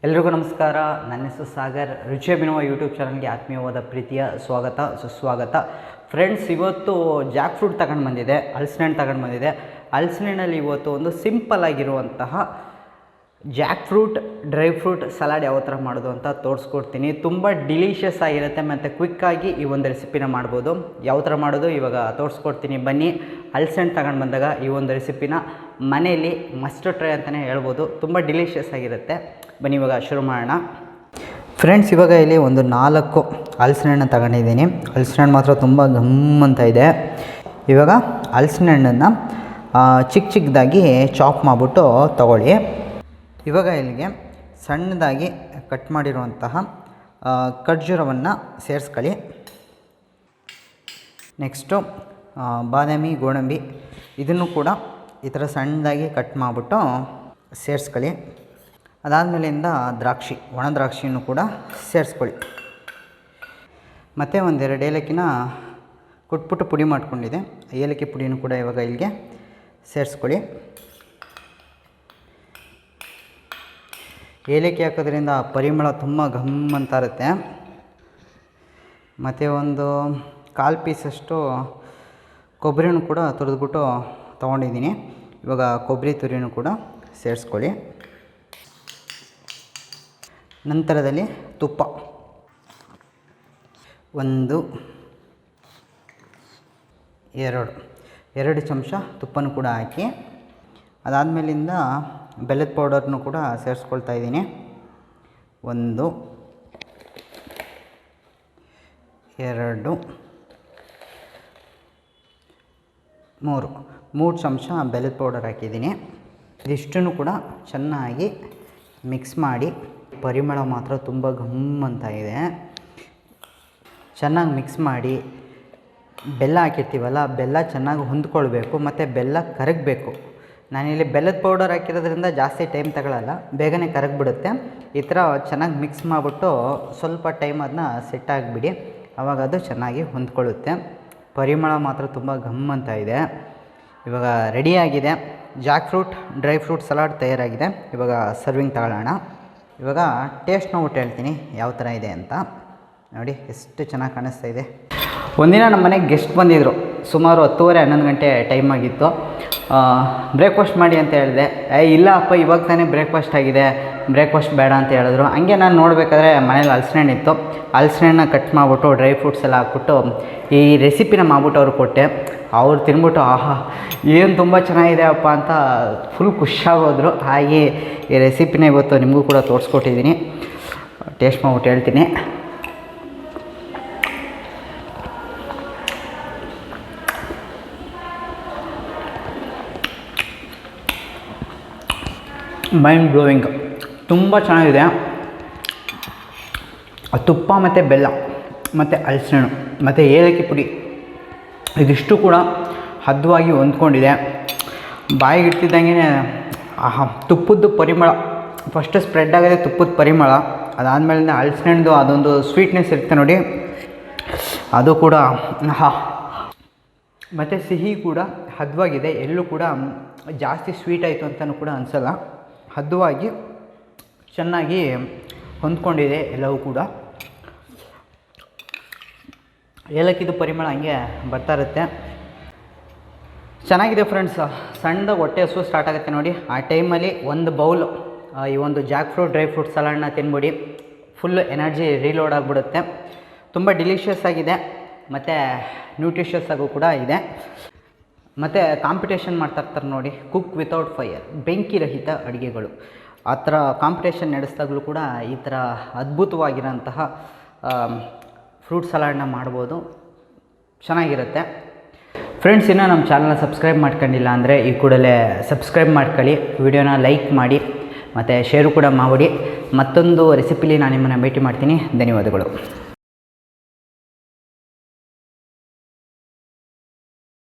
ಎಲ್ರಿಗೂ ನಮಸ್ಕಾರ. ನನ್ನ ಹೆಸರು ಸಾಗರ್. ರುಚಿ ಅಭಿನವ ಯೂಟ್ಯೂಬ್ ಚಾನಲ್ಗೆ ಆತ್ಮೀಯವಾದ ಪ್ರೀತಿಯ ಸ್ವಾಗತ, ಸುಸ್ವಾಗತ. ಫ್ರೆಂಡ್ಸ್, ಇವತ್ತು ಜಾಕ್ ಫ್ರೂಟ್ ತಗೊಂಡು ಬಂದಿದೆ, ಹಲಸಿನ ಹಣ್ಣು ತಗೊಂಡು ಬಂದಿದೆ. ಹಲಸಿನ ಹಣ್ಣಲ್ಲಿ ಇವತ್ತು ಒಂದು ಸಿಂಪಲ್ ಆಗಿರುವಂತಹ Jack fruit dry fruit salad ಯಾವ ಥರ ಮಾಡೋದು ಅಂತ ತೋರಿಸ್ಕೊಡ್ತೀನಿ. ತುಂಬ ಡಿಲಿಷಿಯಸ್ ಆಗಿರುತ್ತೆ ಮತ್ತು ಕ್ವಿಕ್ಕಾಗಿ ಈ ಒಂದು ರೆಸಿಪಿನ ಮಾಡ್ಬೋದು. ಯಾವ ಥರ ಮಾಡೋದು ಇವಾಗ ತೋರಿಸ್ಕೊಡ್ತೀನಿ. ಬನ್ನಿ. ಹಲಸಿನ ಹಣ್ಣು ತಗೊಂಡು ಬಂದಾಗ ಈ ಒಂದು ರೆಸಿಪಿನ ಮನೆಯಲ್ಲಿ ಮಸ್ಟ್ ಟ್ರೈ ಅಂತಲೇ ಹೇಳ್ಬೋದು. ತುಂಬ ಡಿಲಿಷಿಯಸ್ ಆಗಿರುತ್ತೆ. ಬನ್ನಿ ಇವಾಗ ಶುರು ಮಾಡೋಣ. ಫ್ರೆಂಡ್ಸ್, ಇವಾಗ ಇಲ್ಲಿ ಒಂದು 4 ಹಲಸಿನ ಹಣ್ಣು ತಗೊಂಡಿದ್ದೀನಿ. ಹಲಸಿನ ಹಣ್ಣು ಮಾತ್ರ ತುಂಬ ಗಮ್ಮಂತ ಇದೆ. ಇವಾಗ ಹಲಸಿನ ಹಣ್ಣನ್ನು ಚಿಕ್ಕದಾಗಿ ಚಾಪ್ ಮಾಡಿಬಿಟ್ಟು ತಗೊಳ್ಳಿ. ಇವಾಗ ಇಲ್ಲಿಗೆ ಸಣ್ಣದಾಗಿ ಕಟ್ ಮಾಡಿರುವಂತಹ ಖರ್ಜೂರವನ್ನು ಸೇರಿಸ್ಕೊಳ್ಳಿ. ನೆಕ್ಸ್ಟು ಬಾದಾಮಿ, ಗೋಡಂಬಿ ಇದನ್ನು ಕೂಡ ಈ ಥರ ಸಣ್ಣದಾಗಿ ಕಟ್ ಮಾಡಿಬಿಟ್ಟು ಸೇರಿಸ್ಕೊಳ್ಳಿ. ಅದಾದಮೇಲಿಂದ ದ್ರಾಕ್ಷಿ, ಒಣ ದ್ರಾಕ್ಷಿಯನ್ನು ಕೂಡ ಸೇರಿಸ್ಕೊಳ್ಳಿ. ಮತ್ತು ಒಂದೆರಡು ಏಲಕ್ಕಿನ ಕುಟ್ಬಿಟ್ಟು ಪುಡಿ ಮಾಡ್ಕೊಂಡಿದೆ. ಏಲಕ್ಕಿ ಪುಡಿನೂ ಕೂಡ ಇವಾಗ ಇಲ್ಲಿಗೆ ಸೇರಿಸ್ಕೊಳ್ಳಿ. ಏಲಕ್ಕಿ ಹಾಕೋದ್ರಿಂದ ಪರಿಮಳ ತುಂಬ ಘಮ್ ಅಂತ ಇರುತ್ತೆ. ಮತ್ತು ಒಂದು 1/4 ಪೀಸಷ್ಟು ಕೊಬ್ಬರಿನೂ ಕೂಡ ತುರಿದ್ಬಿಟ್ಟು ತೊಗೊಂಡಿದ್ದೀನಿ. ಇವಾಗ ಕೊಬ್ಬರಿ ತುರಿನೂ ಕೂಡ ಸೇರಿಸ್ಕೊಳ್ಳಿ. ನಂತರದಲ್ಲಿ ತುಪ್ಪ 1 2 ಚಮಚ ತುಪ್ಪನೂ ಕೂಡ ಹಾಕಿ, ಅದಾದಮೇಲಿಂದ ಬೆಲ್ಲದ ಪೌಡರ್ನು ಕೂಡ ಸೇರಿಸ್ಕೊಳ್ತಾ ಇದ್ದೀನಿ. 1 2 3 ಚಮಚ ಬೆಲ್ಲದ ಪೌಡರ್ ಹಾಕಿದ್ದೀನಿ. ಇದಿಷ್ಟನ್ನು ಕೂಡ ಚೆನ್ನಾಗಿ ಮಿಕ್ಸ್ ಮಾಡಿ. ಪರಿಮಳ ಮಾತ್ರ ತುಂಬ ಗಮ್ಮಂತ ಇದೆ. ಚೆನ್ನಾಗಿ ಮಿಕ್ಸ್ ಮಾಡಿ. ಬೆಲ್ಲ ಹಾಕಿರ್ತೀವಲ್ಲ, ಬೆಲ್ಲ ಚೆನ್ನಾಗಿ ಹೊಂದ್ಕೊಳ್ಬೇಕು ಮತ್ತು ಬೆಲ್ಲ ಕರಗಬೇಕು. ನಾನಿಲ್ಲಿ ಬೆಲ್ಲದ ಪೌಡರ್ ಹಾಕಿರೋದ್ರಿಂದ ಜಾಸ್ತಿ ಟೈಮ್ ತಗೊಳ್ಳಲ್ಲ, ಬೇಗನೆ ಕರಗಿಬಿಡುತ್ತೆ. ಈ ಥರ ಚೆನ್ನಾಗಿ ಮಿಕ್ಸ್ ಮಾಡಿಬಿಟ್ಟು ಸ್ವಲ್ಪ ಟೈಮ್ ಅದನ್ನ ಸೆಟ್ ಆಗಿಬಿಡಿ. ಆವಾಗ ಅದು ಚೆನ್ನಾಗಿ ಹೊಂದ್ಕೊಳ್ಳುತ್ತೆ. ಪರಿಮಳ ಮಾತ್ರ ತುಂಬ ಗಮ್ಮಂತ ಇದೆ. ಇವಾಗ ರೆಡಿಯಾಗಿದೆ. Jack fruit dry fruit salad ತಯಾರಾಗಿದೆ. ಇವಾಗ ಸರ್ವಿಂಗ್ ತಗೊಳ್ಳೋಣ. ಇವಾಗ ಟೇಸ್ಟ್ ನೋಡ್ಬಿಟ್ಟು ಹೇಳ್ತೀನಿ ಯಾವ ಥರ ಇದೆ ಅಂತ. ನೋಡಿ ಎಷ್ಟು ಚೆನ್ನಾಗಿ ಕಾಣಿಸ್ತಾ ಇದೆ. ಒಂದಿನ ನಮ್ಮ ಮನೆಗೆ ಗೆಸ್ಟ್ ಬಂದಿದ್ದರು. ಸುಮಾರು 10:30-11 ಗಂಟೆ ಟೈಮ್ ಆಗಿತ್ತು. ಬ್ರೇಕ್ಫಾಸ್ಟ್ ಮಾಡಿ ಅಂತ ಹೇಳಿದೆ. ಇಲ್ಲ ಅಪ್ಪ, ಇವಾಗ ತಾನೇ ಬ್ರೇಕ್ಫಾಸ್ಟ್ ಆಗಿದೆ, ಬ್ರೇಕ್ಫಾಸ್ಟ್ ಬೇಡ ಅಂತ ಹೇಳಿದ್ರು. ಹಂಗೆ ನಾನು ನೋಡಬೇಕಾದ್ರೆ ಮನೇಲಿ ಹಲಸಿನ ಹಣ್ಣು ಇತ್ತು. ಹಲಸಿನ ಹಣ್ಣನ್ನ ಕಟ್ ಮಾಡಿಬಿಟ್ಟು ಡ್ರೈ ಫ್ರೂಟ್ಸ್ ಎಲ್ಲ ಹಾಕ್ಬಿಟ್ಟು ಈ ರೆಸಿಪಿನ ಮಾಡ್ಬಿಟ್ಟು ಅವ್ರಿಗೆ ಕೊಟ್ಟೆ. ಅವ್ರು ತಿನ್ಬಿಟ್ಟು ಆಹಾ ಏನು ತುಂಬ ಚೆನ್ನಾಗಿದೆ ಅಪ್ಪ ಅಂತ ಫುಲ್ ಖುಷಿಯಾಗೋದ್ರು. ಹಾಗೆ ಈ ರೆಸಿಪಿನ ಇವತ್ತು ನಿಮಗೂ ಕೂಡ ತೋರಿಸ್ಕೊಟ್ಟಿದ್ದೀನಿ. ಟೇಸ್ಟ್ ಮಾಡ್ಬಿಟ್ಟು ಹೇಳ್ತೀನಿ. ಮೈಂಡ್ ಬ್ಲೋವಿಂಗ್, ತುಂಬ ಚೆನ್ನಾಗಿದೆ. ತುಪ್ಪ ಮತ್ತು ಬೆಲ್ಲ ಮತ್ತು ಹಲಸಿನ ಹಣ್ಣು ಮತ್ತು ಏಲಕ್ಕಿ ಪುಡಿ ಇದಿಷ್ಟು ಕೂಡ ಹದವಾಗಿ ಹೊಂದ್ಕೊಂಡಿದೆ. ಬಾಯಿಗೆ ಇಡ್ತಿದ್ದಂಗೆ ಆಹಾ, ತುಪ್ಪದ ಪರಿಮಳ ಫಸ್ಟ್ ಸ್ಪ್ರೆಡ್ ಆಗಿದೆ. ತುಪ್ಪದ ಪರಿಮಳ ಅದಾದಮೇಲಿಂದ ಹಲಸಿನ ಹಣ್ಣು ಅದೊಂದು ಸ್ವೀಟ್ನೆಸ್ ಇರುತ್ತೆ ನೋಡಿ, ಅದು ಕೂಡ ಆಹಾ. ಮತ್ತು ಸಿಹಿ ಕೂಡ ಹದವಾಗಿದೆ. ಎಲ್ಲೂ ಕೂಡ ಜಾಸ್ತಿ ಸ್ವೀಟ್ ಆಯಿತು ಅಂತಲೂ ಕೂಡ ಅನಿಸಲ್ಲ. ಹದವಾಗಿ ಚೆನ್ನಾಗಿ ಹೊಂದ್ಕೊಂಡಿದೆ ಎಲ್ಲವೂ ಕೂಡ. ಏಲಕ್ಕಿದು ಪರಿಮಳ ಹಂಗೆ ಬರ್ತಾ ಇರುತ್ತೆ. ಚೆನ್ನಾಗಿದೆ ಫ್ರೆಂಡ್ಸ್. ಸಣ್ಣದಾಗಿ ಹೊಟ್ಟೆ ಹಸು ಸ್ಟಾರ್ಟ್ ಆಗುತ್ತೆ ನೋಡಿ. ಆ ಟೈಮಲ್ಲಿ ಒಂದು ಬೌಲ್ ಈ ಒಂದು ಜಾಕ್ ಫ್ರೂಟ್ ಡ್ರೈ ಫ್ರೂಟ್ ಸಲಾಡ್ನ ತಿನ್ಬಿಡಿ. ಫುಲ್ ಎನರ್ಜಿ ರೀಲೋಡ್ ಆಗಿಬಿಡುತ್ತೆ. ತುಂಬ ಡಿಲಿಷಿಯಸ್ ಆಗಿದೆ ಮತ್ತು ನ್ಯೂಟ್ರಿಷಿಯಸ್ ಆಗೂ ಕೂಡ ಇದೆ. ಮತ್ತು ಕಾಂಪಿಟೇಷನ್ ಮಾಡ್ತಾಯಿರ್ತಾರೆ ನೋಡಿ, ಕುಕ್ ವಿತೌಟ್ ಫೈರ್, ಬೆಂಕಿ ರಹಿತ ಅಡುಗೆಗಳು. ಆ ಥರ ಕಾಂಪಿಟೇಷನ್ ನಡೆಸಿದಾಗಲೂ ಕೂಡ ಈ ಥರ ಅದ್ಭುತವಾಗಿರೋಂತಹ ಫ್ರೂಟ್ ಸಲಾಡ್ನ ಮಾಡ್ಬೋದು. ಚೆನ್ನಾಗಿರುತ್ತೆ. ಫ್ರೆಂಡ್ಸ್, ಇನ್ನೂ ನಮ್ಮ ಚಾನಲ್ನ ಸಬ್ಸ್ಕ್ರೈಬ್ ಮಾಡ್ಕೊಂಡಿಲ್ಲ ಅಂದರೆ ಈ ಕೂಡಲೇ ಸಬ್ಸ್ಕ್ರೈಬ್ ಮಾಡ್ಕೊಳ್ಳಿ. ವಿಡಿಯೋನ ಲೈಕ್ ಮಾಡಿ ಮತ್ತು ಶೇರು ಕೂಡ ಮಾಡಿ. ಮತ್ತೊಂದು ರೆಸಿಪಿಲಿ ನಾನು ನಿಮ್ಮನ್ನು ಭೇಟಿ ಮಾಡ್ತೀನಿ. ಧನ್ಯವಾದಗಳು.